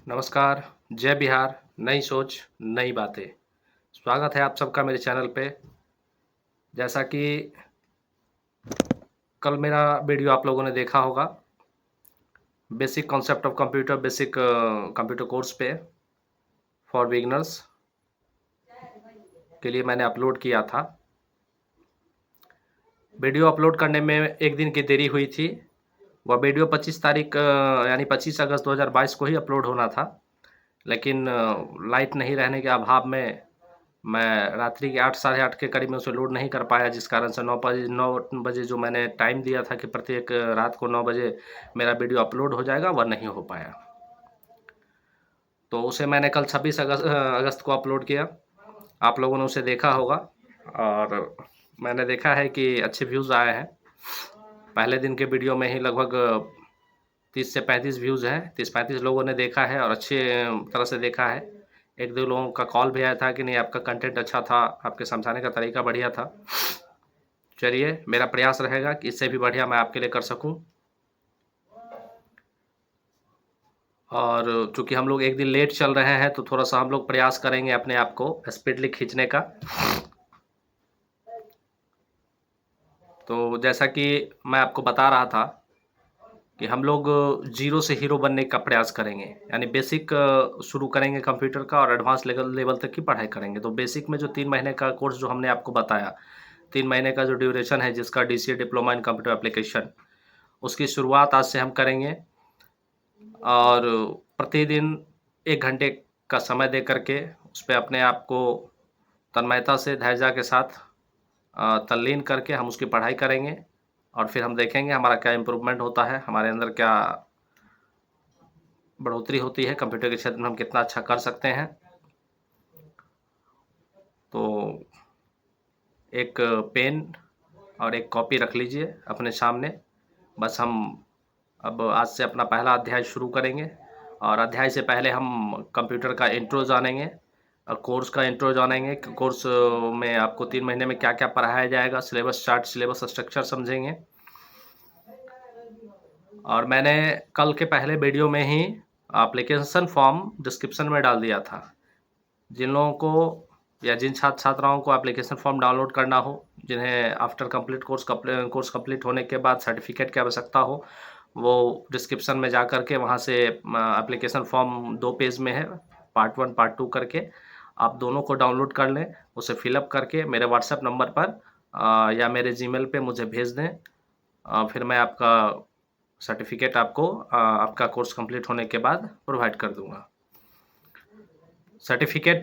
नमस्कार, जय बिहार, नई सोच, नई बातें। स्वागत है आप सबका मेरे चैनल पे। जैसा कि कल मेरा वीडियो आप लोगों ने देखा होगा, basic concept of computer, basic computer course पे फॉर बिगिनर्स के लिए मैंने अपलोड किया था। वीडियो अपलोड करने में 1 दिन की देरी हुई थी। वह वीडियो 25 तारीख यानी 25 अगस्त 2022 को ही अपलोड होना था। लेकिन लाइट नहीं रहने के अभाव में मैं रात्रि के 8 साढ़े 8 के करीब में उसे लोड नहीं कर पाया, जिस कारण से 9 बजे जो मैंने टाइम दिया था कि प्रत्येक रात को 9 बजे मेरा वीडियो अपलोड हो जाएगा, वह नहीं हो पाया। तो उसे मैंने कल 26 अगस्त को अपलोड किया। आप लोगों ने उसे देखा होगा और मैंने देखा है कि अच्छे व्यूज़ आए हैं। पहले दिन के वीडियो में ही लगभग 30 से 35 व्यूज़ हैं। 30-35 लोगों ने देखा है और अच्छे तरह से देखा है। 1-2 लोगों का कॉल भी आया था कि नहीं, आपका कंटेंट अच्छा था, आपके समझाने का तरीका बढ़िया था। चलिए, मेरा प्रयास रहेगा कि इससे भी बढ़िया मैं आपके लिए कर सकूँ। और चूँकि हम लोग 1 दिन लेट चल रहे हैं, तो थोड़ा-सा हम लोग प्रयास करेंगे अपने आप को स्पीडली खींचने का। तो जैसा कि मैं आपको बता रहा था कि हम लोग ज़ीरो से हीरो बनने का प्रयास करेंगे। यानी बेसिक शुरू करेंगे कंप्यूटर का और एडवांस लेवल तक की पढ़ाई करेंगे। तो बेसिक में जो 3 महीने का कोर्स जो हमने आपको बताया, 3 महीने का जो ड्यूरेशन है जिसका DCA diploma in computer application, उसकी शुरुआत आज से हम करेंगे। और प्रतिदिन 1 घंटे का समय दे कर के उस पे अपने आप को तन्मयता से, धैर्यता के साथ तल्लीन करके हम उसकी पढ़ाई करेंगे और फिर हम देखेंगे हमारा क्या इम्प्रूवमेंट होता है, हमारे अंदर क्या बढ़ोतरी होती है, कंप्यूटर के क्षेत्र में हम कितना अच्छा कर सकते हैं। तो एक पेन और एक कॉपी रख लीजिए अपने सामने। बस हम अब आज से अपना पहला अध्याय शुरू करेंगे और अध्याय से पहले हम कंप्यूटर का इंट्रो जानेंगे और कोर्स का इंट्रो जानेंगे कि कोर्स में आपको 3 महीने में क्या-क्या पढ़ाया जाएगा, सिलेबस चार्ट, सिलेबस स्ट्रक्चर समझेंगे। और मैंने कल के पहले वीडियो में ही एप्लीकेशन फॉर्म डिस्क्रिप्शन में डाल दिया था। जिन लोगों को या जिन छात्र-छात्राओं को एप्लीकेशन फॉर्म डाउनलोड करना हो, जिन्हें आफ्टर कंप्लीट कोर्स कंप्लीट होने के बाद सर्टिफिकेट की आवश्यकता हो, वो डिस्क्रिप्शन में जा कर के वहाँ से एप्लीकेशन फॉर्म 2 पेज में है, पार्ट 1, पार्ट 2 करके आप दोनों को डाउनलोड कर लें। उसे फिलअप करके मेरे व्हाट्सएप नंबर पर या मेरे जीमेल पे मुझे भेज दें। फिर मैं आपका सर्टिफिकेट आपको आपका कोर्स कंप्लीट होने के बाद प्रोवाइड कर दूँगा। सर्टिफिकेट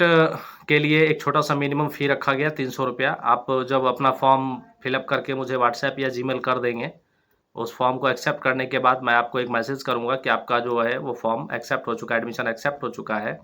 के लिए एक छोटा-सा मिनिमम फ़ी रखा गया, 300 रुपया। आप जब अपना फॉर्म फिलअप करके मुझे व्हाट्सएप या जीमेल कर देंगे, उस फॉर्म को एक्सेप्ट करने के बाद मैं आपको एक मैसेज करूँगा कि आपका जो है वो फॉर्म एक्सेप्ट हो चुका है, एडमिशन एक्सेप्ट हो चुका है।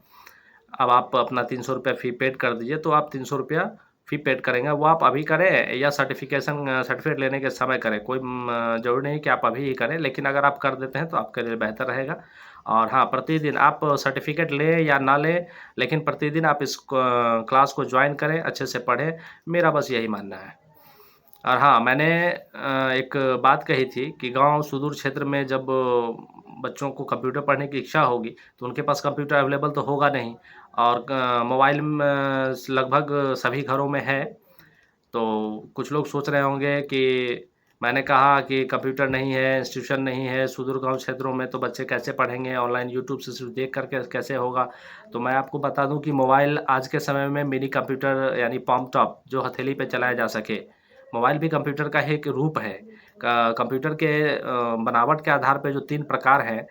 अब आप अपना 300 रुपया फ़ी पेड कर दीजिए, तो आप 300 रुपया फ़ी पेड करेंगे। वो आप अभी करें या सर्टिफ़िकेट लेने के समय करें, कोई ज़रूरी नहीं कि आप अभी ही करें, लेकिन अगर आप कर देते हैं तो आपके लिए बेहतर रहेगा। और हाँ, प्रतिदिन आप सर्टिफ़िकेट लें या ना लें, लेकिन प्रतिदिन आप इस क्लास को जॉइन करें, अच्छे से पढ़ें, मेरा बस यही मानना है। और हाँ, मैंने एक बात कही थी कि गाँव सुदूर क्षेत्र में जब बच्चों को कंप्यूटर पढ़ने की इच्छा होगी, तो उनके पास कंप्यूटर अवेलेबल तो होगा नहीं और मोबाइल लगभग सभी घरों में है। तो कुछ लोग सोच रहे होंगे कि मैंने कहा कि कंप्यूटर नहीं है, इंस्टीट्यूशन नहीं है, सुदूर गाँव क्षेत्रों में तो बच्चे कैसे पढ़ेंगे, ऑनलाइन यूट्यूब से सिर्फ़ देख कर के कैसे होगा? तो मैं आपको बता दूँ कि मोबाइल आज के समय में मिनी कंप्यूटर यानी palm टॉप जो हथेली पे चलाया जा सके, मोबाइल भी कंप्यूटर का ही एक रूप है। कंप्यूटर के बनावट के आधार पे जो 3 प्रकार हैं,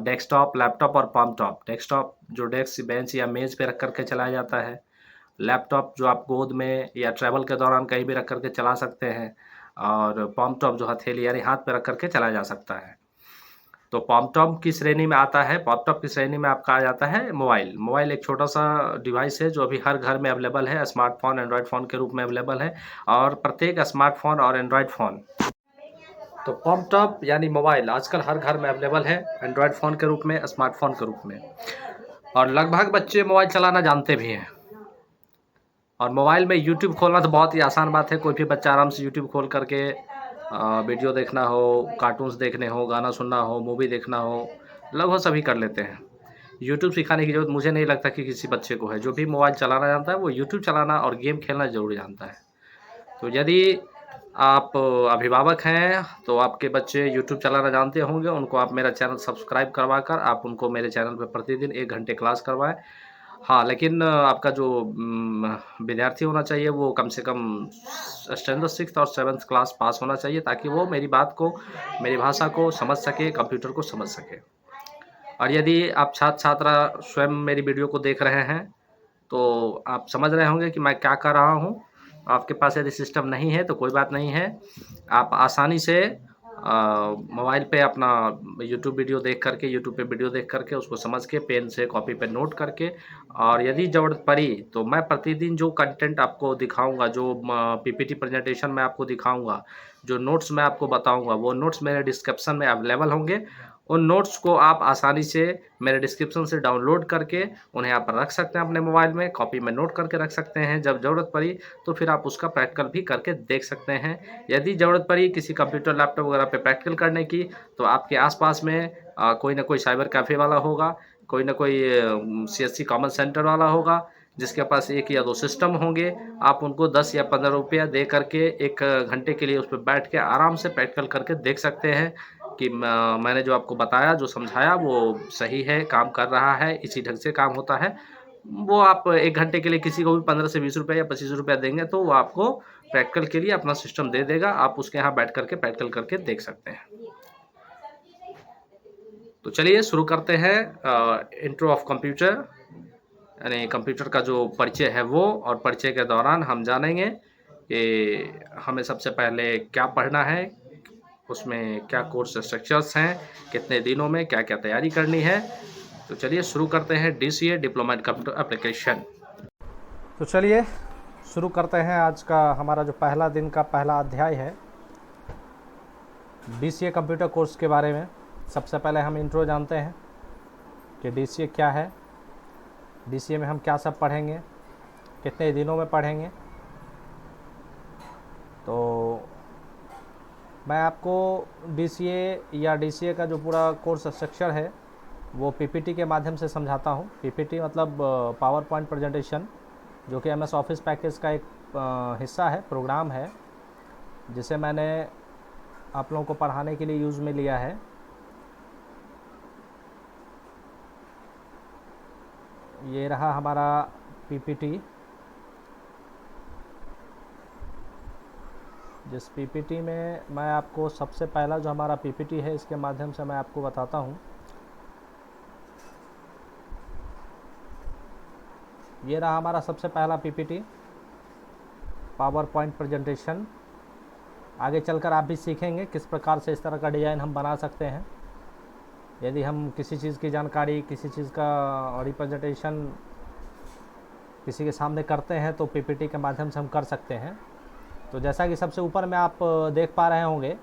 डेस्कटॉप, लैपटॉप और palm टॉप। डेस्कटॉप जो डेस्क, बेंच या मेज़ पे रख कर के चलाया जाता है। लैपटॉप जो आप गोद में या ट्रैवल के दौरान कहीं भी रख कर के चला सकते हैं और palm टॉप जो हथेली यानी हाथ पे रख कर के चलाया जा सकता है। तो palm टॉप की श्रेणी में आता है, palm टॉप की श्रेणी में आपका आ जाता है मोबाइल। मोबाइल एक छोटा-सा डिवाइस है जो अभी हर घर में अवेलेबल है, स्मार्टफ़ोन, एंड्रॉयड फ़ोन के रूप में अवेलेबल है और प्रत्येक स्मार्टफ़ोन और एंड्रॉयड फ़ोन तो palm टॉप यानी मोबाइल आजकल हर घर में अवेलेबल है, एंड्रॉयड फ़ोन के रूप में, स्मार्टफ़ोन के रूप में और लगभग बच्चे मोबाइल चलाना जानते भी हैं। और मोबाइल में यूट्यूब खोलना तो बहुत ही आसान बात है, कोई भी बच्चा आराम से यूट्यूब खोल करके वीडियो देखना हो, कार्टून्स देखने हो, गाना सुनना हो, मूवी देखना हो, लगभग सभी कर लेते हैं। यूट्यूब सिखाने की ज़रूरत मुझे नहीं लगता कि किसी बच्चे को है। जो भी मोबाइल चलाना जानता है वो यूट्यूब चलाना और गेम खेलना ज़रूर जानता है। तो यदि आप अभिभावक हैं, तो आपके बच्चे यूट्यूब चलाना जानते होंगे, उनको आप मेरा चैनल सब्सक्राइब करवाकर आप उनको मेरे चैनल पे प्रतिदिन 1 घंटे क्लास करवाएँ। हाँ, लेकिन आपका जो विद्यार्थी होना चाहिए वो कम से कम स्टैंडर्ड 6th और 7th क्लास पास होना चाहिए ताकि वो मेरी बात को, मेरी भाषा को समझ सके, कंप्यूटर को समझ सके। और यदि आप छात्र-छात्रा स्वयं मेरी वीडियो को देख रहे हैं, तो आप समझ रहे होंगे कि मैं क्या कर रहा हूँ। आपके पास यदि सिस्टम नहीं है तो कोई बात नहीं है। आप आसानी से मोबाइल पे अपना यूट्यूब पे वीडियो देख कर के उसको समझ के पेन से कॉपी पे नोट करके और यदि ज़रूरत पड़ी तो मैं प्रतिदिन जो कंटेंट आपको दिखाऊँगा, जो पीपीटी प्रेजेंटेशन मैं आपको दिखाऊँगा, जो नोट्स मैं आपको बताऊँगा, वो नोट्स मेरे डिस्क्रिप्शन में अवेलेबल होंगे। उन नोट्स को आप आसानी से मेरे डिस्क्रिप्शन से डाउनलोड करके उन्हें आप रख सकते हैं अपने मोबाइल में, कॉपी में नोट करके रख सकते हैं। जब ज़रूरत पड़ी तो फिर आप उसका प्रैक्टिकल भी करके देख सकते हैं। यदि ज़रूरत पड़ी किसी कंप्यूटर, लैपटॉप वगैरह पे प्रैक्टिकल करने की, तो आपके आस-पास में कोई न कोई साइबर कैफ़े वाला होगा, कोई न कोई सीएससी कॉमन सेंटर वाला होगा, जिसके पास 1 या 2 सिस्टम होंगे। आप उनको 10 या 15 रुपया दे करके 1 घंटे के लिए उस पे बैठ के आराम से प्रैक्टिकल करके देख सकते हैं कि मैंने जो आपको बताया, जो समझाया वो सही है, काम कर रहा है, इसी ढंग से काम होता है। वो आप 1 घंटे के लिए किसी को भी 15 से 20 रुपए या 25 रुपया देंगे तो वो आपको प्रैक्टिकल के लिए अपना सिस्टम दे देगा। आप उसके यहाँ बैठ कर के प्रैक्टिकल करके देख सकते हैं। तो चलिए शुरू करते हैं इंट्रो ऑफ कंप्यूटर, यानी कंप्यूटर का जो परिचय है वो, और परिचय के दौरान हम जानेंगे कि हमें सबसे पहले क्या पढ़ना है, उसमें क्या कोर्स स्ट्रक्चर्स हैं, कितने दिनों में क्या-क्या तैयारी करनी है। तो चलिए शुरू करते हैं DCA diploma in computer application. तो चलिए शुरू करते हैं। आज का हमारा जो पहला दिन का पहला अध्याय है डीसीए कंप्यूटर कोर्स के बारे में। सबसे पहले हम इंट्रो जानते हैं कि डीसीए क्या है, डीसीए में हम क्या सब पढ़ेंगे, कितने दिनों में पढ़ेंगे। तो मैं आपको डीसीए या डीसीए का जो पूरा कोर्स स्ट्रक्चर है वो पीपीटी के माध्यम से समझाता हूँ। पीपीटी मतलब पावर पॉइंट प्रेजेंटेशन, जो कि एमएस ऑफिस पैकेज का एक हिस्सा है, प्रोग्राम है, जिसे मैंने आप लोगों को पढ़ाने के लिए यूज़ में लिया है। ये रहा हमारा पीपीटी, जिस पीपीटी में मैं आपको सबसे पहला जो हमारा पीपीटी है इसके माध्यम से मैं आपको बताता हूँ। ये रहा हमारा सबसे पहला पीपीटी, पावर पॉइंट प्रेजेंटेशन। आगे चलकर आप भी सीखेंगे किस प्रकार से इस तरह का डिज़ाइन हम बना सकते हैं। यदि हम किसी चीज़ की जानकारी, किसी चीज़ का रिप्रेजेंटेशन किसी के सामने करते हैं तो पीपीटी के माध्यम से हम कर सकते हैं। तो जैसा कि सबसे ऊपर में आप देख पा रहे होंगे,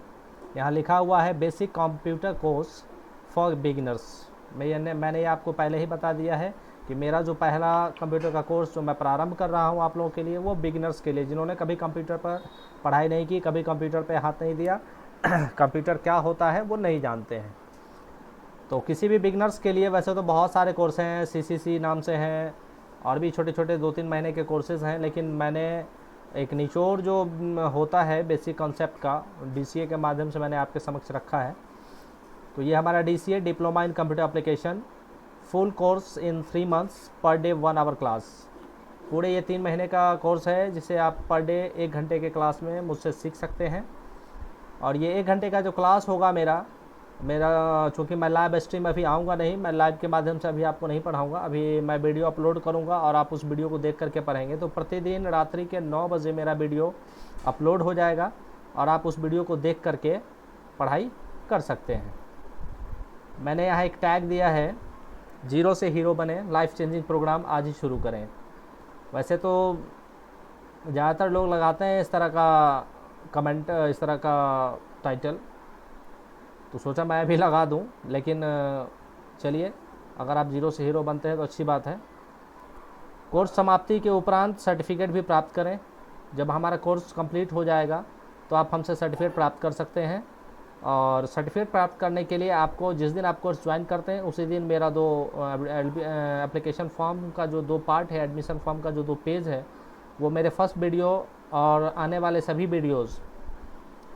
यहाँ लिखा हुआ है basic computer course for beginners. मैंने ये आपको पहले ही बता दिया है कि मेरा जो पहला कंप्यूटर का कोर्स जो मैं प्रारंभ कर रहा हूँ आप लोगों के लिए, वो बिगिनर्स के लिए, जिन्होंने कभी कंप्यूटर पर पढ़ाई नहीं की, कभी कंप्यूटर पे हाथ नहीं दिया, कंप्यूटर क्या होता है वो नहीं जानते हैं। तो किसी भी बिगिनर्स के लिए वैसे तो बहुत सारे कोर्स हैं, सीसीसी नाम से हैं, और भी छोटे छोटे 2-3 महीने के कोर्सेज़ हैं, लेकिन मैंने एक निचोड़ जो होता है बेसिक कॉन्सेप्ट का डीसीए के माध्यम से मैंने आपके समक्ष रखा है। तो ये हमारा DCA diploma in computer application, full course in 3 months, per day 1 hour class. पूरे ये 3 महीने का कोर्स है जिसे आप पर डे 1 घंटे के क्लास में मुझसे सीख सकते हैं। और ये 1 घंटे का जो क्लास होगा मेरा चूँकि मैं लाइव स्ट्रीम अभी आऊँगा नहीं, मैं लाइव के माध्यम से अभी आपको नहीं पढ़ाऊँगा, अभी मैं वीडियो अपलोड करूँगा और आप उस वीडियो को देख करके पढ़ेंगे। तो प्रतिदिन रात्रि के 9 बजे मेरा वीडियो अपलोड हो जाएगा और आप उस वीडियो को देख करके पढ़ाई कर सकते हैं। मैंने यहाँ एक टैग दिया है, 0 से हीरो बने, लाइफ चेंजिंग प्रोग्राम आज ही शुरू करें। वैसे तो ज़्यादातर लोग लगाते हैं इस तरह का कमेंट, इस तरह का टाइटल, तो सोचा मैं भी लगा दूं, लेकिन चलिए, अगर आप 0 से हीरो बनते हैं तो अच्छी बात है। कोर्स समाप्ति के उपरांत सर्टिफिकेट भी प्राप्त करें। जब हमारा कोर्स कंप्लीट हो जाएगा तो आप हमसे सर्टिफिकेट प्राप्त कर सकते हैं। और सर्टिफिकेट प्राप्त करने के लिए आपको जिस दिन आप कोर्स ज्वाइन करते हैं उसी दिन मेरा दो एप्लीकेशन फॉर्म का जो 2 पार्ट है, एडमिशन फॉर्म का जो 2 पेज है, वो मेरे फर्स्ट वीडियो और आने वाले सभी वीडियोज़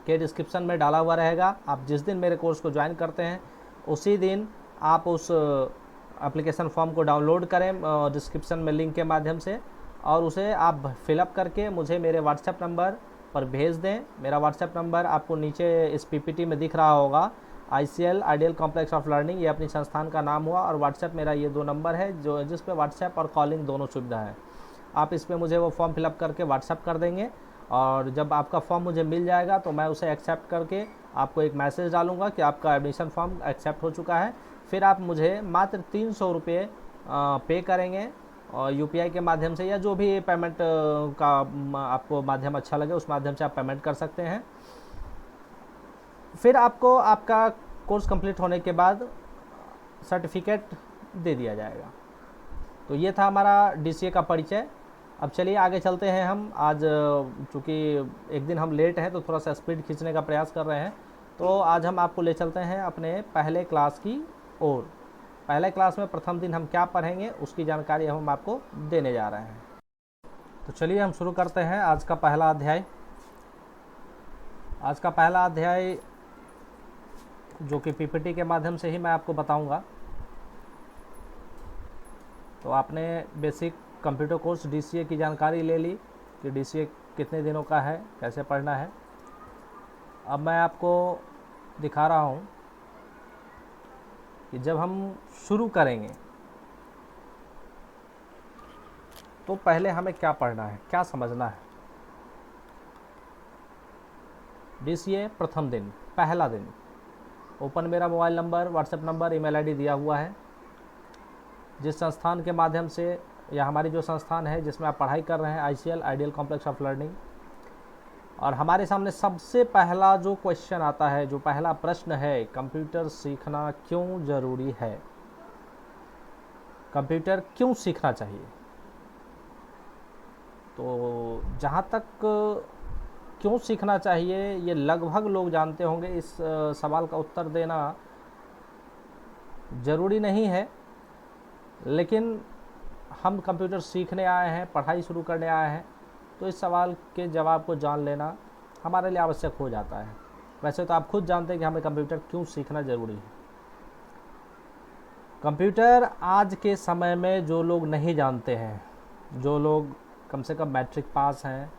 के डिस्क्रिप्शन में डाला हुआ रहेगा। आप जिस दिन मेरे कोर्स को ज्वाइन करते हैं उसी दिन आप उस एप्लीकेशन फॉर्म को डाउनलोड करें डिस्क्रिप्शन में लिंक के माध्यम से, और उसे आप फिलअप करके मुझे मेरे व्हाट्सएप नंबर पर भेज दें। मेरा व्हाट्सएप नंबर आपको नीचे इस पीपीटी में दिख रहा होगा। ICL ideal complex of learning, ये अपनी संस्थान का नाम हुआ, और व्हाट्सएप मेरा ये 2 नंबर है जो जिस पे व्हाट्सएप और कॉलिंग दोनों सुविधा है। आप इस पर मुझे वो फॉर्म फिलअप करके व्हाट्सएप कर देंगे, और जब आपका फॉर्म मुझे मिल जाएगा तो मैं उसे एक्सेप्ट करके आपको एक मैसेज डालूंगा कि आपका एडमिशन फॉर्म एक्सेप्ट हो चुका है। फिर आप मुझे मात्र 300 रुपये पे करेंगे, और UPI के माध्यम से, या जो भी पेमेंट का आपको माध्यम अच्छा लगे उस माध्यम से आप पेमेंट कर सकते हैं। फिर आपको आपका कोर्स कंप्लीट होने के बाद सर्टिफिकेट दे दिया जाएगा। तो ये था हमारा DCA का परिचय। अब चलिए आगे चलते हैं हम। आज चूँकि एक दिन हम लेट हैं तो थोड़ा सा स्पीड खींचने का प्रयास कर रहे हैं, तो आज हम आपको ले चलते हैं अपने पहले क्लास की ओर। पहले क्लास में प्रथम दिन हम क्या पढ़ेंगे उसकी जानकारी हम आपको देने जा रहे हैं। तो चलिए हम शुरू करते हैं आज का पहला अध्याय। आज का पहला अध्याय जो कि PPT के माध्यम से ही मैं आपको बताऊंगा। तो आपने बेसिक कंप्यूटर कोर्स DCA की जानकारी ले ली कि DCA कितने दिनों का है, कैसे पढ़ना है। अब मैं आपको दिखा रहा हूँ कि जब हम शुरू करेंगे तो पहले हमें क्या पढ़ना है, क्या समझना है। DCA प्रथम दिन, पहला दिन। ओपन मेरा mobile number, WhatsApp number, email ID दिया हुआ है। जिस संस्थान के माध्यम से, या हमारी जो संस्थान है जिसमें आप पढ़ाई कर रहे हैं, ICL ideal complex of learning, और हमारे सामने सबसे पहला जो क्वेश्चन आता है, जो पहला प्रश्न है, कंप्यूटर सीखना क्यों ज़रूरी है, कंप्यूटर क्यों सीखना चाहिए। तो जहाँ तक क्यों सीखना चाहिए ये लगभग लोग जानते होंगे। इस सवाल का उत्तर देना ज़रूरी नहीं है, लेकिन हम कंप्यूटर सीखने आए हैं, पढ़ाई शुरू करने आए हैं, तो इस सवाल के जवाब को जान लेना हमारे लिए आवश्यक हो जाता है। वैसे तो आप खुद जानते हैं कि हमें कंप्यूटर क्यों सीखना ज़रूरी है। कंप्यूटर आज के समय में जो लोग नहीं जानते हैं, जो लोग कम से कम मैट्रिक पास हैं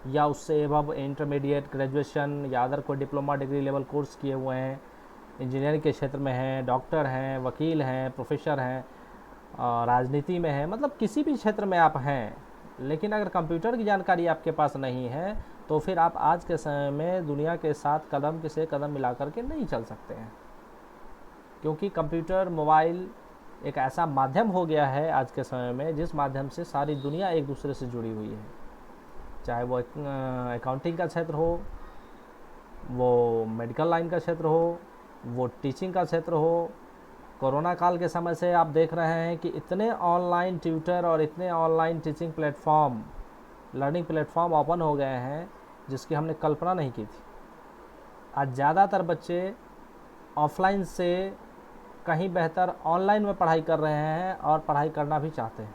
या उससे एबव इंटरमीडिएट, ग्रेजुएशन या अदर कोई डिप्लोमा डिग्री लेवल कोर्स किए हुए हैं, इंजीनियरिंग के क्षेत्र में हैं, डॉक्टर हैं, वकील हैं, प्रोफेसर हैं, राजनीति में हैं, मतलब किसी भी क्षेत्र में आप हैं, लेकिन अगर कंप्यूटर की जानकारी आपके पास नहीं है तो फिर आप आज के समय में दुनिया के साथ कदम से कदम मिला करके नहीं चल सकते हैं। क्योंकि कंप्यूटर, मोबाइल एक ऐसा माध्यम हो गया है आज के समय में जिस माध्यम से सारी दुनिया एक दूसरे से जुड़ी हुई है। चाहे वो अकाउंटिंग का क्षेत्र हो, वो मेडिकल लाइन का क्षेत्र हो, वो टीचिंग का क्षेत्र हो। कोरोना काल के समय से आप देख रहे हैं कि इतने ऑनलाइन ट्यूटर और इतने online teaching platform, learning platform open हो गए हैं जिसकी हमने कल्पना नहीं की थी। आज ज़्यादातर बच्चे ऑफलाइन से कहीं बेहतर ऑनलाइन में पढ़ाई कर रहे हैं और पढ़ाई करना भी चाहते हैं।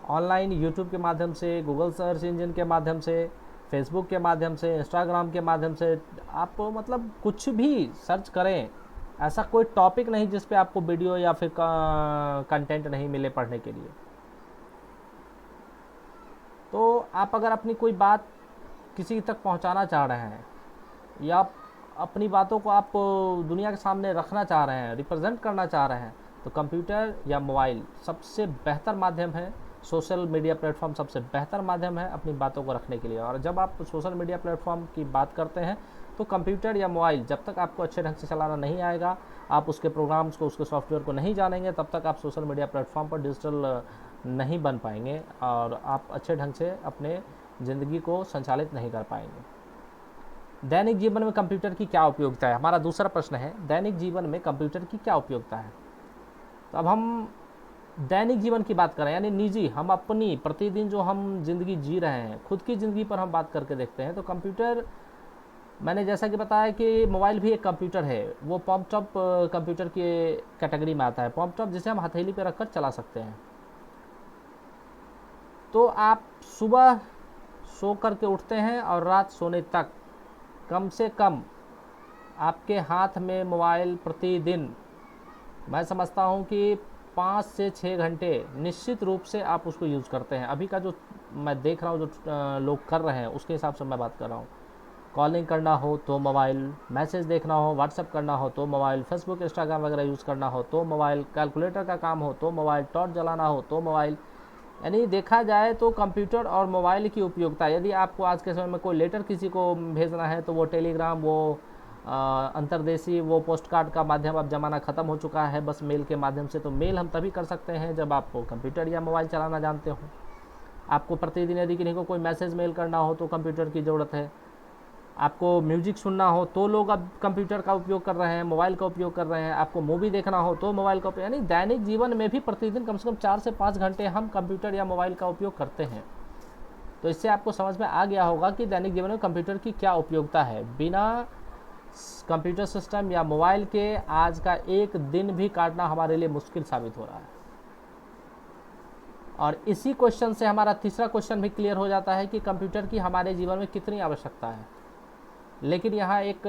ऑनलाइन यूट्यूब के माध्यम से, गूगल सर्च इंजन के माध्यम से, फेसबुक के माध्यम से, इंस्टाग्राम के माध्यम से आप मतलब कुछ भी सर्च करें, ऐसा कोई टॉपिक नहीं जिस पे आपको वीडियो या फिर कंटेंट नहीं मिले पढ़ने के लिए। तो आप अगर अपनी कोई बात किसी तक पहुंचाना चाह रहे हैं या अपनी बातों को आप दुनिया के सामने रखना चाह रहे हैं, रिप्रेजेंट करना चाह रहे हैं, तो कंप्यूटर या मोबाइल सबसे बेहतर माध्यम है। सोशल मीडिया प्लेटफॉर्म सबसे बेहतर माध्यम है अपनी बातों को रखने के लिए। और जब आप सोशल मीडिया प्लेटफॉर्म की बात करते हैं तो कंप्यूटर या मोबाइल जब तक आपको अच्छे ढंग से चलाना नहीं आएगा, आप उसके प्रोग्राम्स को, उसके सॉफ्टवेयर को नहीं जानेंगे, तब तक आप सोशल मीडिया प्लेटफॉर्म पर डिजिटल नहीं बन पाएंगे और आप अच्छे ढंग से अपने ज़िंदगी को संचालित नहीं कर पाएंगे। दैनिक जीवन में कंप्यूटर की क्या उपयोगिता है, हमारा दूसरा प्रश्न है, दैनिक जीवन में कंप्यूटर की क्या उपयोगिता है। तो अब हम दैनिक जीवन की बात करें, यानी निजी, हम अपनी प्रतिदिन जो हम जिंदगी जी रहे हैं, खुद की ज़िंदगी पर हम बात करके देखते हैं, तो कंप्यूटर मैंने जैसा कि बताया कि मोबाइल भी एक कंप्यूटर है, वो पॉप टॉप कंप्यूटर की कैटेगरी में आता है। पॉप टॉप जिसे हम हथेली पे रखकर चला सकते हैं। तो आप सुबह सो करके उठते हैं और रात सोने तक कम से कम आपके हाथ में मोबाइल प्रतिदिन, मैं समझता हूँ कि 5 से 6 घंटे निश्चित रूप से आप उसको यूज़ करते हैं। अभी का जो मैं देख रहा हूँ जो लोग कर रहे हैं उसके हिसाब से मैं बात कर रहा हूँ। कॉलिंग करना हो तो मोबाइल, मैसेज देखना हो, व्हाट्सएप करना हो तो मोबाइल, फेसबुक इंस्टाग्राम वगैरह यूज़ करना हो तो मोबाइल, कैलकुलेटर का काम हो तो मोबाइल, टॉर्च जलाना हो तो मोबाइल। यानी देखा जाए तो कंप्यूटर और मोबाइल की उपयोगिता, यदि आपको आज के समय में कोई लेटर किसी को भेजना है तो वो टेलीग्राम, वो अंतर्देशीय, वो पोस्ट कार्ड का माध्यम, अब ज़माना ख़त्म हो चुका है, बस मेल के माध्यम से। तो मेल हम तभी कर सकते हैं जब आपको कंप्यूटर या मोबाइल चलाना जानते हो। आपको प्रतिदिन यदि किसी को कोई मैसेज मेल करना हो तो कंप्यूटर की ज़रूरत है। आपको म्यूजिक सुनना हो तो लोग अब कंप्यूटर का उपयोग कर रहे हैं, मोबाइल का उपयोग कर रहे हैं। आपको मूवी देखना हो तो मोबाइल का उपयोग, यानी दैनिक जीवन में भी प्रतिदिन कम से कम 4 से 5 घंटे हम कंप्यूटर या मोबाइल का उपयोग करते हैं। तो इससे आपको समझ में आ गया होगा कि दैनिक जीवन में कंप्यूटर की क्या उपयोगिता है। बिना कंप्यूटर सिस्टम या मोबाइल के आज का एक दिन भी काटना हमारे लिए मुश्किल साबित हो रहा है। और इसी क्वेश्चन से हमारा तीसरा क्वेश्चन भी क्लियर हो जाता है कि कंप्यूटर की हमारे जीवन में कितनी आवश्यकता है। लेकिन यहाँ एक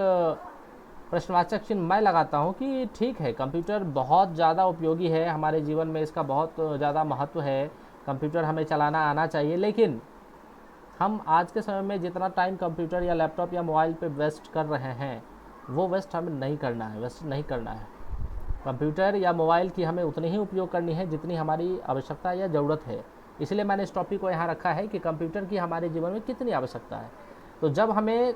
प्रश्नवाचक चिन्ह मैं लगाता हूँ कि ठीक है, कंप्यूटर बहुत ज़्यादा उपयोगी है हमारे जीवन में, इसका बहुत ज़्यादा महत्व है, कंप्यूटर हमें चलाना आना चाहिए। लेकिन हम आज के समय में जितना टाइम कंप्यूटर या लैपटॉप या मोबाइल पे वेस्ट कर रहे हैं वो वेस्ट हमें नहीं करना है, वेस्ट नहीं करना है। कंप्यूटर या मोबाइल की हमें उतनी ही उपयोग करनी है जितनी हमारी आवश्यकता या ज़रूरत है। इसलिए मैंने इस टॉपिक को यहाँ रखा है कि कंप्यूटर की हमारे जीवन में कितनी आवश्यकता है। तो जब हमें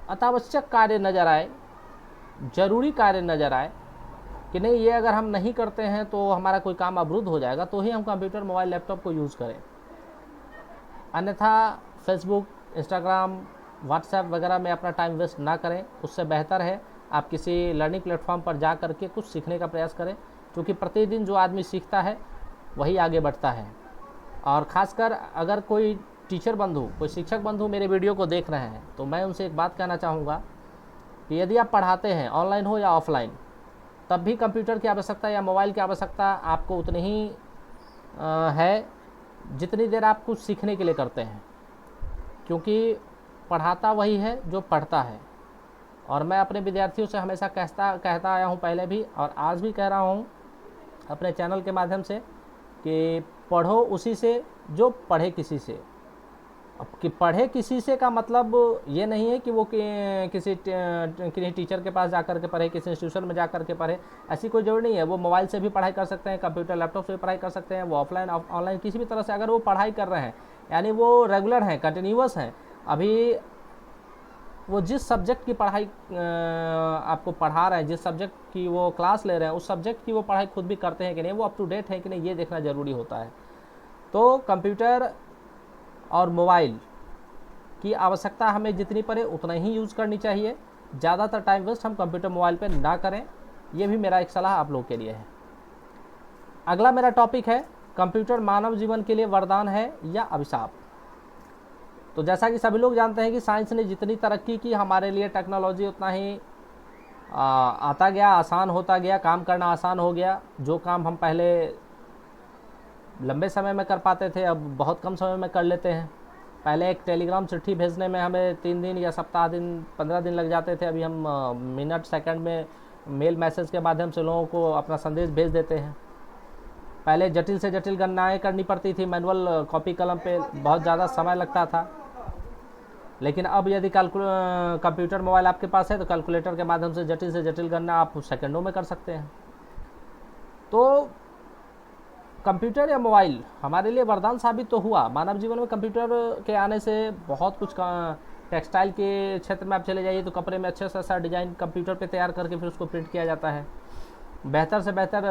अत्यावश्यक कार्य नज़र आए, ज़रूरी कार्य नज़र आए कि नहीं ये अगर हम नहीं करते हैं तो हमारा कोई काम अवरुद्ध हो जाएगा, तो ही हम कंप्यूटर, मोबाइल, लैपटॉप को यूज़ करें। अन्यथा फेसबुक, इंस्टाग्राम, व्हाट्सएप वगैरह में अपना टाइम वेस्ट ना करें। उससे बेहतर है आप किसी लर्निंग प्लेटफॉर्म पर जा करके कुछ सीखने का प्रयास करें, क्योंकि प्रतिदिन जो आदमी सीखता है वही आगे बढ़ता है। और ख़ासकर अगर कोई टीचर बंधु, कोई शिक्षक बंधु मेरे वीडियो को देख रहे हैं तो मैं उनसे एक बात कहना चाहूँगा कि यदि आप पढ़ाते हैं ऑनलाइन हो या ऑफलाइन, तब भी कंप्यूटर की आवश्यकता या मोबाइल की आवश्यकता आपको उतनी ही है जितनी देर आप कुछ सीखने के लिए करते हैं, क्योंकि पढ़ाता वही है जो पढ़ता है। और मैं अपने विद्यार्थियों से हमेशा कहता आया हूँ पहले भी और आज भी कह रहा हूँ अपने चैनल के माध्यम से कि पढ़ो उसी से जो पढ़े किसी से। अब कि पढ़े किसी से का मतलब ये नहीं है कि वो किसी टीचर के पास जाकर के पढ़े, किसी इंस्टीट्यूशन में जाकर के पढ़े, ऐसी कोई जरूरी नहीं है। वो मोबाइल से भी पढ़ाई कर सकते हैं, कंप्यूटर लैपटॉप से भी पढ़ाई कर सकते हैं, वो ऑफलाइन ऑनलाइन किसी भी तरह से अगर वो पढ़ाई कर रहे हैं, यानी वो रेगुलर हैं, कंटिन्यूअस हैं। अभी वो जिस सब्जेक्ट की पढ़ाई आपको पढ़ा रहे हैं, जिस सब्जेक्ट की वो क्लास ले रहे हैं, उस सब्जेक्ट की वो पढ़ाई खुद भी करते हैं कि नहीं, वो अप टू डेट है कि नहीं, ये देखना ज़रूरी होता है। तो कंप्यूटर और मोबाइल की आवश्यकता हमें जितनी पड़े उतना ही यूज़ करनी चाहिए। ज़्यादातर टाइम वेस्ट हम कंप्यूटर मोबाइल पर ना करें, ये भी मेरा एक सलाह आप लोग के लिए है। अगला मेरा टॉपिक है, कंप्यूटर मानव जीवन के लिए वरदान है या अभिशाप। तो जैसा कि सभी लोग जानते हैं कि साइंस ने जितनी तरक्की की, हमारे लिए टेक्नोलॉजी उतना ही आता गया, आसान होता गया, काम करना आसान हो गया। जो काम हम पहले लंबे समय में कर पाते थे अब बहुत कम समय में कर लेते हैं। पहले एक टेलीग्राम चिट्ठी भेजने में हमें 3 दिन या सप्ताह दिन 15 दिन लग जाते थे, अभी हम मिनट सेकंड में मेल मैसेज के माध्यम से लोगों को अपना संदेश भेज देते हैं। पहले जटिल से जटिल गणनाएँ करनी पड़ती थी, मैनुअल कॉपी कलम पे बहुत ज़्यादा समय लगता था। लेकिन अब यदि कंप्यूटर मोबाइल आपके पास है तो कैलकुलेटर के माध्यम से जटिल गणना आप सेकंडों में कर सकते हैं। तो कंप्यूटर या मोबाइल हमारे लिए वरदान साबित तो हुआ। मानव जीवन में कंप्यूटर के आने से बहुत कुछ, टेक्सटाइल के क्षेत्र में आप चले जाइए तो कपड़े में अच्छे से अच्छा डिज़ाइन कंप्यूटर पे तैयार करके फिर उसको प्रिंट किया जाता है। बेहतर से बेहतर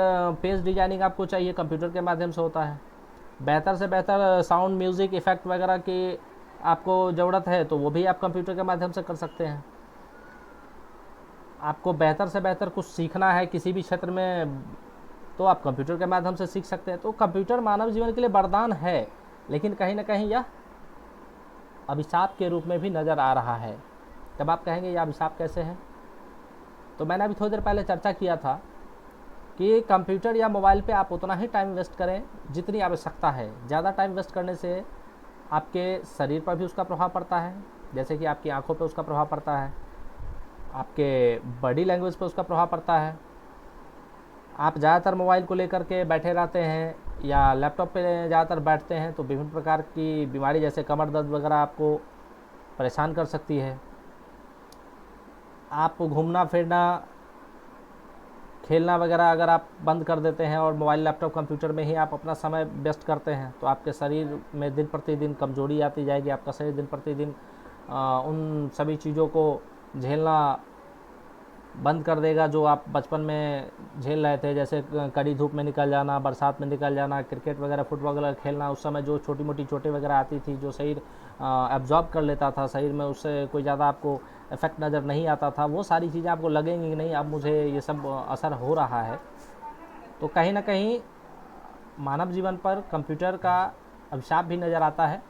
पेज डिजाइनिंग आपको चाहिए, कंप्यूटर के माध्यम से होता है। बेहतर से बेहतर साउंड, म्यूज़िक, इफ़ेक्ट वगैरह की आपको ज़रूरत है तो वो भी आप कंप्यूटर के माध्यम से कर सकते हैं। आपको बेहतर से बेहतर कुछ सीखना है किसी भी क्षेत्र में तो आप कंप्यूटर के माध्यम से सीख सकते हैं। तो कंप्यूटर मानव जीवन के लिए वरदान है, लेकिन कहीं ना कहीं यह अभिशाप के रूप में भी नज़र आ रहा है। तब आप कहेंगे ये अभिशाप कैसे है। तो मैंने अभी थोड़ी देर पहले चर्चा किया था कि कंप्यूटर या मोबाइल पे आप उतना ही टाइम वेस्ट करें जितनी आवश्यकता है। ज़्यादा टाइम वेस्ट करने से आपके शरीर पर भी उसका प्रभाव पड़ता है, जैसे कि आपकी आंखों पर उसका प्रभाव पड़ता है, आपके बॉडी लैंग्वेज पर उसका प्रभाव पड़ता है। आप ज़्यादातर मोबाइल को लेकर के बैठे रहते हैं या लैपटॉप पे ज़्यादातर बैठते हैं तो विभिन्न प्रकार की बीमारी जैसे कमर दर्द वगैरह आपको परेशान कर सकती है। आप घूमना फिरना खेलना वगैरह अगर आप बंद कर देते हैं और मोबाइल लैपटॉप कंप्यूटर में ही आप अपना समय व्यस्त करते हैं तो आपके शरीर में दिन प्रतिदिन कमजोरी आती जाएगी। आपका शरीर दिन प्रतिदिन उन सभी चीज़ों को झेलना बंद कर देगा जो आप बचपन में झेल रहे थे, जैसे कड़ी धूप में निकल जाना, बरसात में निकल जाना, क्रिकेट वगैरह फुटबॉल वगैरह खेलना। उस समय जो छोटी मोटी चोटें वगैरह आती थी जो शरीर एब्जॉर्ब कर लेता था शरीर में, उससे कोई ज़्यादा आपको इफ़ेक्ट नज़र नहीं आता था, वो सारी चीज़ें आपको लगेंगी कि नहीं अब मुझे ये सब असर हो रहा है। तो कहीं ना कहीं मानव जीवन पर कंप्यूटर का अभिशाप भी नज़र आता है।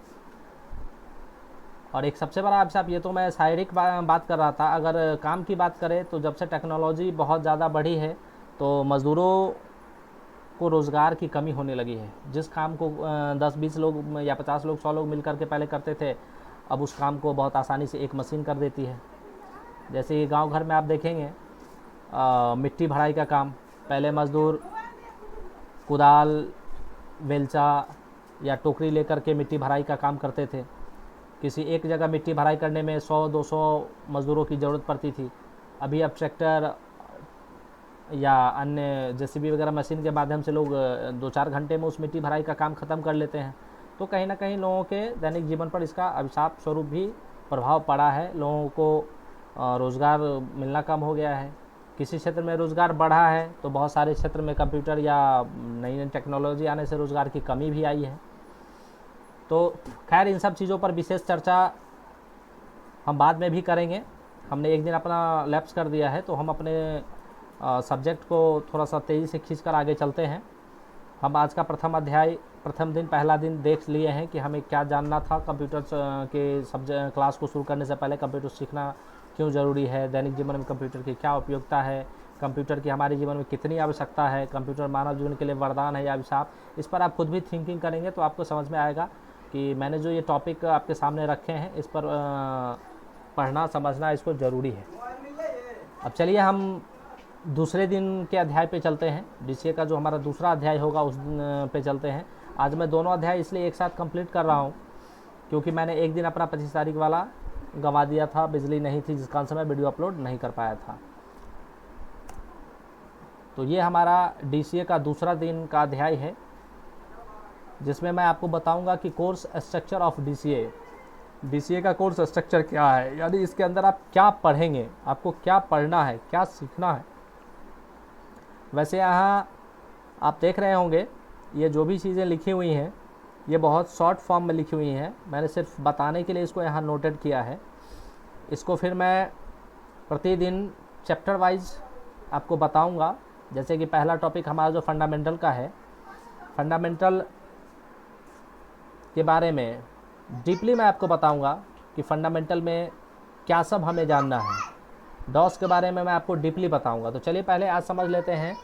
और एक सबसे बड़ा अभिशाप, ये तो मैं शारीरिक बात कर रहा था, अगर काम की बात करें तो जब से टेक्नोलॉजी बहुत ज़्यादा बढ़ी है तो मज़दूरों को रोज़गार की कमी होने लगी है। जिस काम को 10-20 लोग या 50 लोग 100 लोग मिल करके पहले करते थे, अब उस काम को बहुत आसानी से एक मशीन कर देती है। जैसे कि गांव घर में आप देखेंगे मिट्टी भराई का काम, पहले मज़दूर कुदाल, बेलचा या टोकरी लेकर के मिट्टी भराई का काम करते थे। किसी एक जगह मिट्टी भराई करने में 100-200 मज़दूरों की ज़रूरत पड़ती थी। अभी अब ट्रैक्टर या अन्य जेसीबी वगैरह मशीन के माध्यम से लोग 2-4 घंटे में उस मिट्टी भराई का काम ख़त्म कर लेते हैं। तो कहीं ना कहीं लोगों के दैनिक जीवन पर इसका अभिशाप स्वरूप भी प्रभाव पड़ा है। लोगों को रोज़गार मिलना कम हो गया है। किसी क्षेत्र में रोज़गार बढ़ा है तो बहुत सारे क्षेत्र में कंप्यूटर या नई नई टेक्नोलॉजी आने से रोज़गार की कमी भी आई है। तो खैर इन सब चीज़ों पर विशेष चर्चा हम बाद में भी करेंगे। हमने एक दिन अपना लैप्स कर दिया है तो हम अपने सब्जेक्ट को थोड़ा सा तेज़ी से खींचकर आगे चलते हैं। हम आज का प्रथम अध्याय प्रथम दिन पहला दिन देख लिए हैं कि हमें क्या जानना था। कंप्यूटर के सब्जेक्ट क्लास को शुरू करने से पहले कंप्यूटर सीखना क्यों ज़रूरी है, दैनिक जीवन में कंप्यूटर की क्या उपयोगिता है, कंप्यूटर की हमारे जीवन में कितनी आवश्यकता है, कंप्यूटर मानव जीवन के लिए वरदान है या अभिशाप। इस पर आप खुद भी थिंकिंग करेंगे तो आपको समझ में आएगा कि मैंने जो ये टॉपिक आपके सामने रखे हैं इस पर पढ़ना समझना इसको ज़रूरी है। अब चलिए हम दूसरे दिन के अध्याय पे चलते हैं। डीसीए का जो हमारा दूसरा अध्याय होगा उस पे चलते हैं। आज मैं दोनों अध्याय इसलिए एक साथ कंप्लीट कर रहा हूँ क्योंकि मैंने एक दिन अपना 25 तारीख वाला गंवा दिया था, बिजली नहीं थी जिस कारण से मैं वीडियो अपलोड नहीं कर पाया था। तो ये हमारा डीसीए का दूसरा दिन का अध्याय है जिसमें मैं आपको बताऊंगा कि कोर्स स्ट्रक्चर ऑफ डीसीए का कोर्स स्ट्रक्चर क्या है, यानी इसके अंदर आप क्या पढ़ेंगे, आपको क्या पढ़ना है, क्या सीखना है। वैसे यहाँ आप देख रहे होंगे ये जो भी चीज़ें लिखी हुई हैं ये बहुत शॉर्ट फॉर्म में लिखी हुई हैं। मैंने सिर्फ बताने के लिए इसको यहाँ नोटेड किया है। इसको फिर मैं प्रतिदिन चैप्टर वाइज आपको बताऊंगा। जैसे कि पहला टॉपिक हमारा जो फंडामेंटल का है, फंडामेंटल के बारे में डीपली मैं आपको बताऊंगा कि फंडामेंटल में क्या सब हमें जानना है। डॉस के बारे में मैं आपको डीपली बताऊंगा। तो चलिए पहले आज समझ लेते हैं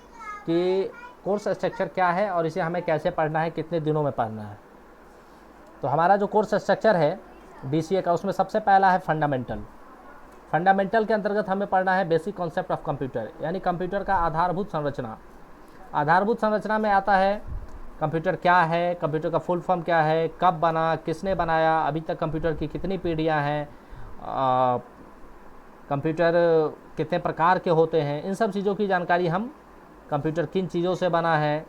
कि कोर्स स्ट्रक्चर क्या है और इसे हमें कैसे पढ़ना है, कितने दिनों में पढ़ना है। तो हमारा जो कोर्स स्ट्रक्चर है डीसीए का उसमें सबसे पहला है फंडामेंटल। फंडामेंटल के अंतर्गत हमें पढ़ना है बेसिक कॉन्सेप्ट ऑफ कंप्यूटर, यानी कंप्यूटर का आधारभूत संरचना। आधारभूत संरचना में आता है कंप्यूटर क्या है, कंप्यूटर का फुल फॉर्म क्या है, कब बना, किसने बनाया, अभी तक कंप्यूटर की कितनी पीढ़ियाँ हैं, कंप्यूटर कितने प्रकार के होते हैं, इन सब चीज़ों की जानकारी हम, कंप्यूटर किन चीज़ों से बना है,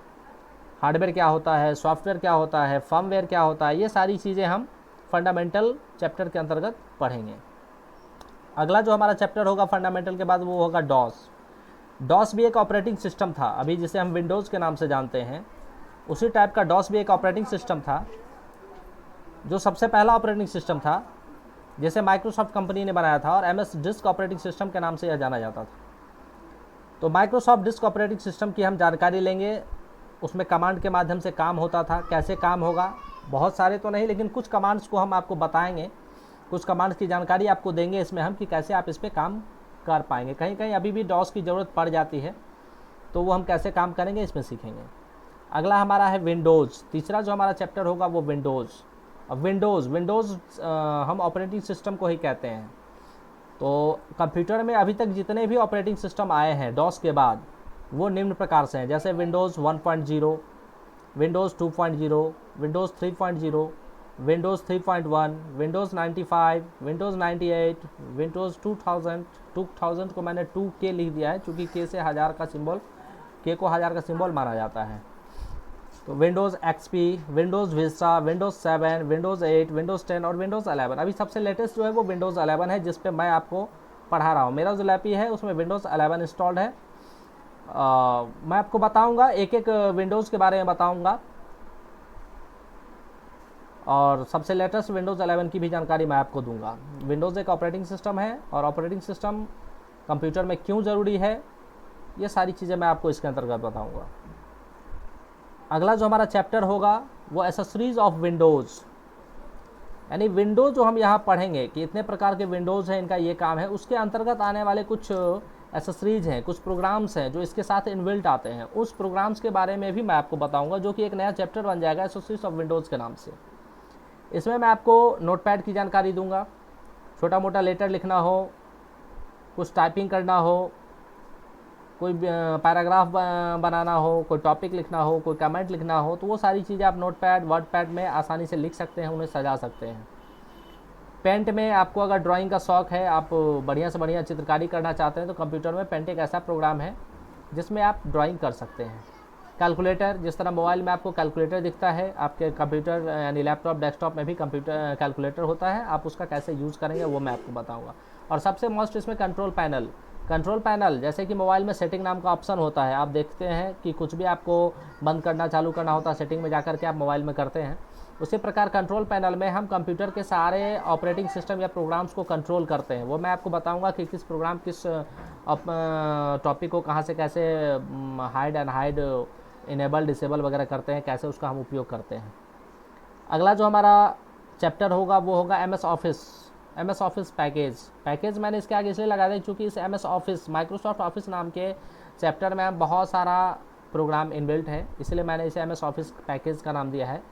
हार्डवेयर क्या होता है, सॉफ्टवेयर क्या होता है, फर्मवेयर क्या होता है, ये सारी चीज़ें हम फंडामेंटल चैप्टर के अंतर्गत पढ़ेंगे। अगला जो हमारा चैप्टर होगा फंडामेंटल के बाद वो होगा डॉस। डॉस भी एक ऑपरेटिंग सिस्टम था, अभी जिसे हम विंडोज़ के नाम से जानते हैं उसी टाइप का डॉस भी एक ऑपरेटिंग सिस्टम था जो सबसे पहला ऑपरेटिंग सिस्टम था जिसे माइक्रोसॉफ्ट कंपनी ने बनाया था और एमएस डिस्क ऑपरेटिंग सिस्टम के नाम से यह जाना जाता था। तो माइक्रोसॉफ्ट डिस्क ऑपरेटिंग सिस्टम की हम जानकारी लेंगे। उसमें कमांड के माध्यम से काम होता था, कैसे काम होगा, बहुत सारे तो नहीं लेकिन कुछ कमांड्स को हम आपको बताएंगे कुछ कमांड्स की जानकारी आपको देंगे इसमें हम कि कैसे आप इस पर काम कर पाएंगे। कहीं कहीं अभी भी डॉस की ज़रूरत पड़ जाती है, तो वो हम कैसे काम करेंगे इसमें सीखेंगे। अगला हमारा है विंडोज़। तीसरा जो हमारा चैप्टर होगा वो विंडोज़। अब विंडोज़ हम ऑपरेटिंग सिस्टम को ही कहते हैं। तो कंप्यूटर में अभी तक जितने भी ऑपरेटिंग सिस्टम आए हैं डॉस के बाद, वो निम्न प्रकार से हैं, जैसे Windows 1.0, Windows 2.0, Windows 3.0, Windows 3.1, Windows 95, Windows 98, Windows 2000 को मैंने 2K लिख दिया है क्योंकि के से हज़ार का सिंबल, के को हज़ार का सिंबल माना जाता है। तो Windows XP, Windows Vista, Windows 7, Windows 8, Windows 10 और विंडोज़ 11। अभी सबसे लेटेस्ट जो है वो विंडोज़ 11 है, जिस पे मैं आपको पढ़ा रहा हूँ। मेरा जो लैपी है उसमें विंडोज़ 11 इंस्टॉल्ड है। मैं आपको बताऊंगा, एक एक विंडोज़ के बारे में बताऊंगा, और सबसे लेटेस्ट विंडोज़ 11 की भी जानकारी मैं आपको दूंगा। विंडोज़ एक ऑपरेटिंग सिस्टम है, और ऑपरेटिंग सिस्टम कंप्यूटर में क्यों ज़रूरी है, ये सारी चीज़ें मैं आपको इसके अंतर्गत बताऊंगा। अगला जो हमारा चैप्टर होगा वो एसेसरीज ऑफ विंडोज़, यानी विंडोज़ जो हम यहाँ पढ़ेंगे कि इतने प्रकार के विंडोज़ हैं, इनका ये काम है, उसके अंतर्गत आने वाले कुछ एसेसरीज हैं, कुछ प्रोग्राम्स हैं जो इसके साथ इनबिल्ट आते हैं। उस प्रोग्राम्स के बारे में भी मैं आपको बताऊंगा, जो कि एक नया चैप्टर बन जाएगा एसेसरीज ऑफ विंडोज़ के नाम से। इसमें मैं आपको नोटपैड की जानकारी दूंगा, छोटा मोटा लेटर लिखना हो, कुछ टाइपिंग करना हो, कोई पैराग्राफ बनाना हो, कोई टॉपिक लिखना हो, कोई कमेंट लिखना हो, तो वो सारी चीज़ें आप नोटपैड, वर्डपैड में आसानी से लिख सकते हैं, उन्हें सजा सकते हैं। पेंट में आपको अगर ड्राइंग का शौक़ है, आप बढ़िया से बढ़िया चित्रकारी करना चाहते हैं, तो कंप्यूटर में पेंट एक ऐसा प्रोग्राम है जिसमें आप ड्राइंग कर सकते हैं। कैलकुलेटर, जिस तरह मोबाइल में आपको कैलकुलेटर दिखता है, आपके कंप्यूटर यानी लैपटॉप, डेस्कटॉप में भी कंप्यूटर कैलकुलेटर होता है। आप उसका कैसे यूज़ करेंगे वो मैं आपको बताऊँगा। और सबसे मोस्ट इसमें कंट्रोल पैनल, जैसे कि मोबाइल में सेटिंग नाम का ऑप्शन होता है, आप देखते हैं कि कुछ भी आपको बंद करना चालू करना होता है सेटिंग में जाकर के आप मोबाइल में करते हैं। उसी प्रकार कंट्रोल पैनल में हम कंप्यूटर के सारे ऑपरेटिंग सिस्टम या प्रोग्राम्स को कंट्रोल करते हैं। वो मैं आपको बताऊंगा कि किस प्रोग्राम किस टॉपिक को कहाँ से कैसे hide and hide, enable disable वगैरह करते हैं, कैसे उसका हम उपयोग करते हैं। अगला जो हमारा चैप्टर होगा वो होगा MS ऑफिस पैकेज मैंने इसके आगे इसलिए लगा दिया क्योंकि इस MS ऑफिस, माइक्रोसॉफ्ट ऑफिस नाम के चैप्टर में बहुत सारा प्रोग्राम इनबिल्ट है, इसलिए मैंने इसे MS ऑफिस पैकेज का नाम दिया है,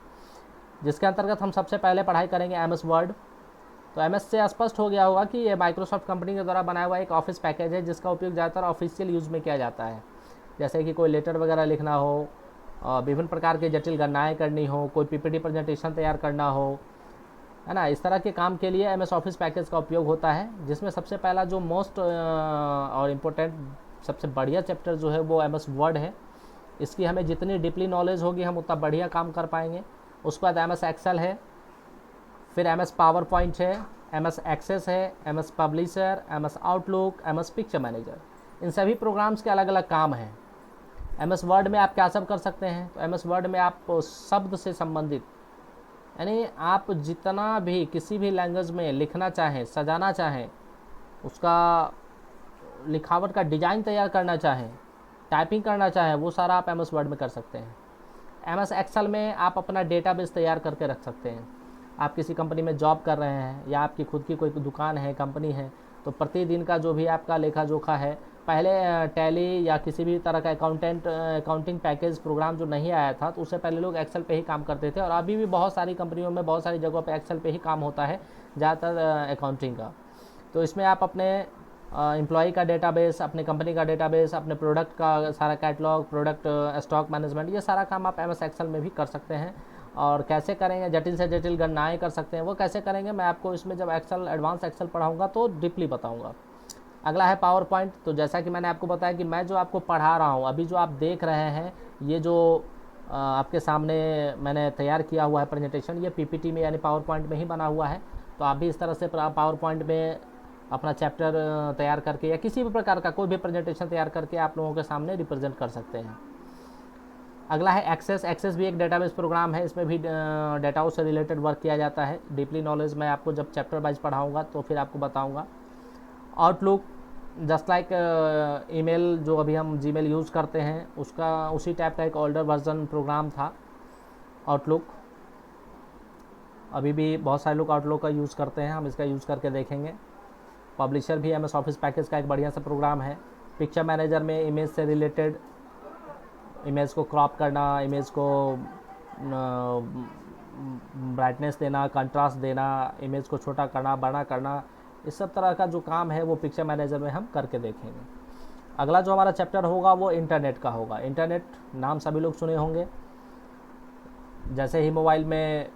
जिसके अंतर्गत हम सबसे पहले पढ़ाई करेंगे MS वर्ड। तो MS से स्पष्ट हो गया होगा कि ये माइक्रोसॉफ्ट कंपनी के द्वारा बनाया हुआ एक ऑफिस पैकेज है, जिसका उपयोग ज़्यादातर ऑफिशियल यूज़ में किया जाता है, जैसे कि कोई लेटर वगैरह लिखना हो, विभिन्न प्रकार की जटिल गणनाएँ करनी हो, कोई PPT प्रेजेंटेशन तैयार करना हो, है ना। इस तरह के काम के लिए MS ऑफिस पैकेज का उपयोग होता है, जिसमें सबसे पहला जो मोस्ट और इम्पोर्टेंट सबसे बढ़िया चैप्टर जो है वो MS वर्ड है। इसकी हमें जितनी डीपली नॉलेज होगी हम उतना बढ़िया काम कर पाएंगे। उसके बाद MS एक्सेल है, फिर MS पावर पॉइंट है, MS एक्सेस है, MS Publisher, MS Outlook, MS Picture Manager. इन सभी प्रोग्राम्स के अलग अलग काम हैं। MS वर्ड में आप क्या सब कर सकते हैं, तो MS वर्ड में आप शब्द से संबंधित, यानी आप जितना भी किसी भी लैंग्वेज में लिखना चाहें, सजाना चाहें, उसका लिखावट का डिज़ाइन तैयार करना चाहें, टाइपिंग करना चाहें, वो सारा आप MS वर्ड में कर सकते हैं। MS एक्सेल में आप अपना डेटाबेस तैयार करके रख सकते हैं। आप किसी कंपनी में जॉब कर रहे हैं या आपकी खुद की कोई दुकान है, कंपनी है, तो प्रतिदिन का जो भी आपका लेखा जोखा है, पहले टैली या किसी भी तरह का अकाउंटिंग पैकेज प्रोग्राम जो नहीं आया था, तो उससे पहले लोग एक्सेल पे ही काम करते थे, और अभी भी बहुत सारी कंपनियों में बहुत सारी जगहों पे एक्सेल पे ही काम होता है ज़्यादातर अकाउंटिंग का। तो इसमें आप अपने एम्प्लॉई का डेटाबेस, अपने कंपनी का डेटाबेस, अपने प्रोडक्ट का सारा कैटलॉग, प्रोडक्ट स्टॉक मैनेजमेंट, ये सारा काम आप MS एक्सेल में भी कर सकते हैं। और कैसे करेंगे, जटिल से जटिल गणनाएँ कर सकते हैं, वो कैसे करेंगे मैं आपको इसमें जब एडवांस एक्सेल पढ़ाऊँगा तो डीपली बताऊँगा। अगला है पावर पॉइंट। तो जैसा कि मैंने आपको बताया कि मैं जो आपको पढ़ा रहा हूँ, अभी जो आप देख रहे हैं, ये जो आपके सामने मैंने तैयार किया हुआ है प्रेजेंटेशन, ये PPT में यानी पावर पॉइंट में ही बना हुआ है। तो आप भी इस तरह से पावर पॉइंट में अपना चैप्टर तैयार करके या किसी भी प्रकार का कोई भी प्रेजेंटेशन तैयार करके आप लोगों के सामने रिप्रेजेंट कर सकते हैं। अगला है एक्सेस भी एक डेटाबेस प्रोग्राम है, इसमें भी डेटाओं से रिलेटेड वर्क किया जाता है। डीपली नॉलेज मैं आपको जब चैप्टर वाइज पढ़ाऊँगा तो फिर आपको बताऊँगा। आउटलुक, जस्ट लाइक ईमेल, जो अभी हम जीमेल यूज़ करते हैं, उसका उसी टाइप का एक ओल्डर वर्जन प्रोग्राम था आउटलुक। अभी भी बहुत सारे लोग आउटलुक का यूज़ करते हैं, हम इसका यूज़ करके देखेंगे। पब्लिशर भी MS ऑफिस पैकेज का एक बढ़िया सा प्रोग्राम है। पिक्चर मैनेजर में इमेज से रिलेटेड, इमेज को क्रॉप करना, इमेज को ब्राइटनेस देना, कंट्रास्ट देना, इमेज को छोटा करना, बड़ा करना, इस सब तरह का जो काम है वो पिक्चर मैनेजर में हम करके देखेंगे। अगला जो हमारा चैप्टर होगा वो इंटरनेट का होगा। इंटरनेट नाम सभी लोग सुने होंगे। जैसे ही मोबाइल में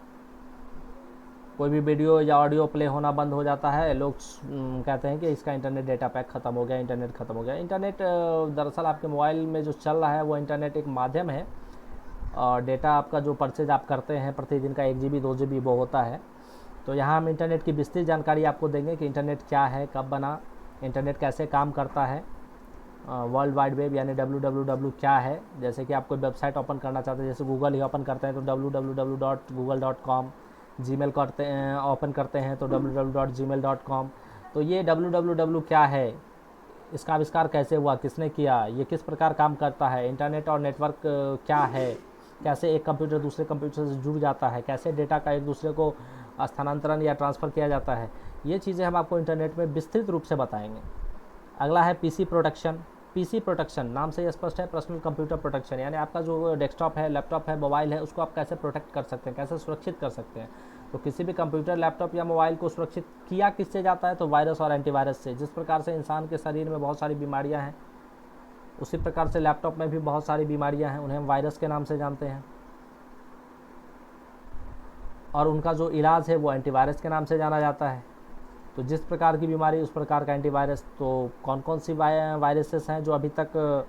कोई भी वीडियो या ऑडियो प्ले होना बंद हो जाता है, लोग कहते हैं कि इसका इंटरनेट डेटा पैक ख़त्म हो गया, इंटरनेट ख़त्म हो गया। इंटरनेट दरअसल आपके मोबाइल में जो चल रहा है वो इंटरनेट एक माध्यम है, और डेटा आपका जो परचेज आप करते हैं प्रतिदिन का 1 GB 2 GB वो होता है। तो यहाँ हम इंटरनेट की विस्तृत जानकारी आपको देंगे कि इंटरनेट क्या है, कब बना, इंटरनेट कैसे काम करता है, वर्ल्ड वाइड वेब यानी www क्या है। जैसे कि आप कोई वेबसाइट ओपन करना चाहते हैं, जैसे गूगल ही ओपन करते हैं तो www.google.com, जीमेल करते हैं ओपन करते हैं तो www.gmail.com। तो ये www क्या है, इसका आविष्कार कैसे हुआ, किसने किया, ये किस प्रकार काम करता है, इंटरनेट और नेटवर्क क्या है, कैसे एक कंप्यूटर दूसरे कंप्यूटर से जुड़ जाता है, कैसे डेटा का एक दूसरे को स्थानांतरण या ट्रांसफ़र किया जाता है, ये चीज़ें हम आपको इंटरनेट में विस्तृत रूप से बताएंगे। अगला है PC प्रोटेक्शन। PC प्रोटेक्शन नाम से स्पष्ट है, पर्सनल कंप्यूटर प्रोटेक्शन, यानी आपका जो डेस्कटॉप है, लैपटॉप है, मोबाइल है, उसको आप कैसे प्रोटेक्ट कर सकते हैं, कैसे सुरक्षित कर सकते हैं। तो किसी भी कंप्यूटर, लैपटॉप या मोबाइल को सुरक्षित किया किससे जाता है, तो वायरस और एंटीवायरस से। जिस प्रकार से इंसान के शरीर में बहुत सारी बीमारियां हैं, उसी प्रकार से लैपटॉप में भी बहुत सारी बीमारियां हैं, उन्हें हम वायरस के नाम से जानते हैं, और उनका जो इलाज है वो एंटीवायरस के नाम से जाना जाता है। तो जिस प्रकार की बीमारी उस प्रकार का एंटीवायरस। तो कौन कौन सी वायरसेस हैं जो अभी तक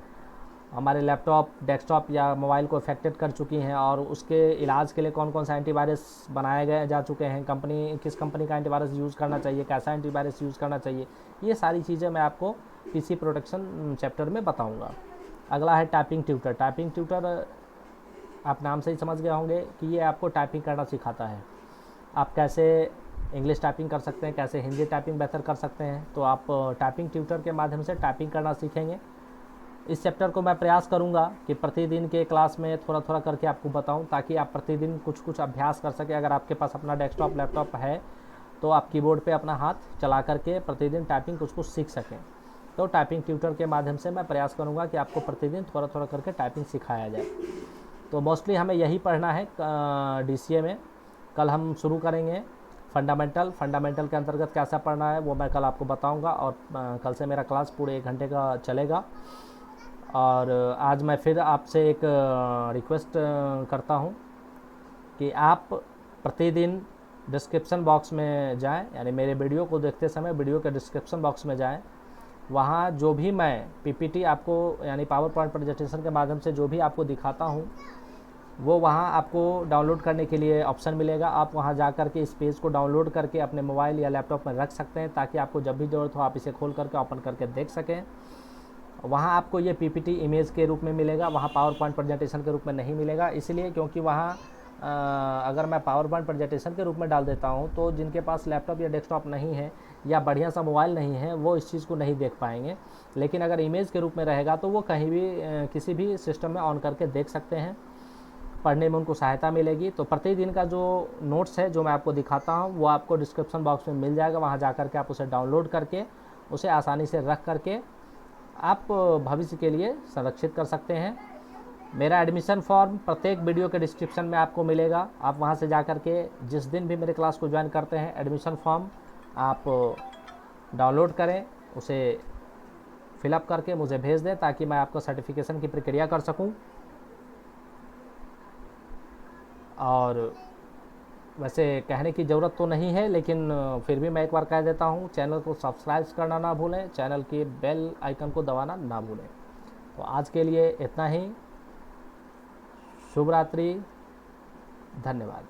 हमारे लैपटॉप, डेस्कटॉप या मोबाइल को अफेक्टेड कर चुकी हैं, और उसके इलाज के लिए कौन कौन सा एंटीवायरस बनाए गए जा चुके हैं, किस कंपनी का एंटीवायरस यूज़ करना चाहिए, कैसा एंटीवायरस यूज़ करना चाहिए, ये सारी चीज़ें मैं आपको PC प्रोटेक्शन चैप्टर में बताऊँगा। अगला है टाइपिंग ट्यूटर। टाइपिंग ट्यूटर आप नाम से ही समझ गए होंगे कि ये आपको टाइपिंग करना सिखाता है। आप कैसे इंग्लिश टाइपिंग कर सकते हैं, कैसे हिंदी टाइपिंग बेहतर कर सकते हैं। तो आप टाइपिंग ट्यूटर के माध्यम से टाइपिंग करना सीखेंगे। इस चैप्टर को मैं प्रयास करूंगा कि प्रतिदिन के क्लास में थोड़ा थोड़ा करके आपको बताऊं, ताकि आप प्रतिदिन कुछ कुछ अभ्यास कर सकें। अगर आपके पास अपना डेस्कटॉप, लैपटॉप है तो आप कीबोर्ड पे अपना हाथ चला करके प्रतिदिन टाइपिंग कुछ कुछ सीख सकें। तो टाइपिंग ट्यूटर के माध्यम से मैं प्रयास करूँगा कि आपको प्रतिदिन थोड़ा थोड़ा करके टाइपिंग सिखाया जाए। तो मोस्टली हमें यही पढ़ना है DCA में। कल हम शुरू करेंगे फंडामेंटल के अंतर्गत कैसा पढ़ना है वो मैं कल आपको बताऊंगा, और कल से मेरा क्लास पूरे 1 घंटे का चलेगा। और आज मैं फिर आपसे एक रिक्वेस्ट करता हूं कि आप प्रतिदिन डिस्क्रिप्शन बॉक्स में जाएं, यानी मेरे वीडियो को देखते समय वीडियो के डिस्क्रिप्शन बॉक्स में जाएं। वहाँ जो भी मैं PPT आपको यानी पावर पॉइंट प्रेजेंटेशन के माध्यम से जो भी आपको दिखाता हूँ, वो वहाँ आपको डाउनलोड करने के लिए ऑप्शन मिलेगा। आप वहाँ जा कर के इस पेज को डाउनलोड करके अपने मोबाइल या लैपटॉप में रख सकते हैं, ताकि आपको जब भी ज़रूरत हो आप इसे खोल करके ओपन करके देख सकें। वहाँ आपको ये PPT इमेज के रूप में मिलेगा, वहाँ पावर पॉइंट प्रेजेंटेशन के रूप में नहीं मिलेगा। इसलिए क्योंकि वहाँ अगर मैं पावर पॉइंट प्रेजेंटेशन के रूप में डाल देता हूँ तो जिनके पास लैपटॉप या डेस्कटॉप नहीं है या बढ़िया सा मोबाइल नहीं है वो इस चीज़ को नहीं देख पाएंगे। लेकिन अगर इमेज के रूप में रहेगा तो वो कहीं भी किसी भी सिस्टम में ऑन करके देख सकते हैं, पढ़ने में उनको सहायता मिलेगी। तो प्रतिदिन का जो नोट्स है जो मैं आपको दिखाता हूँ वो आपको डिस्क्रिप्शन बॉक्स में मिल जाएगा। वहाँ जा कर के आप उसे डाउनलोड करके उसे आसानी से रख करके आप भविष्य के लिए संरक्षित कर सकते हैं। मेरा एडमिशन फॉर्म प्रत्येक वीडियो के डिस्क्रिप्शन में आपको मिलेगा। आप वहाँ से जा कर के जिस दिन भी मेरे क्लास को ज्वाइन करते हैं एडमिशन फॉर्म आप डाउनलोड करें, उसे फिलअप करके मुझे भेज दें, ताकि मैं आपको सर्टिफिकेशन की प्रक्रिया कर सकूं। और वैसे कहने की ज़रूरत तो नहीं है, लेकिन फिर भी मैं एक बार कह देता हूं, चैनल को सब्सक्राइब करना ना भूलें, चैनल के बेल आइकन को दबाना ना भूलें। तो आज के लिए इतना ही। शुभ रात्रि, धन्यवाद।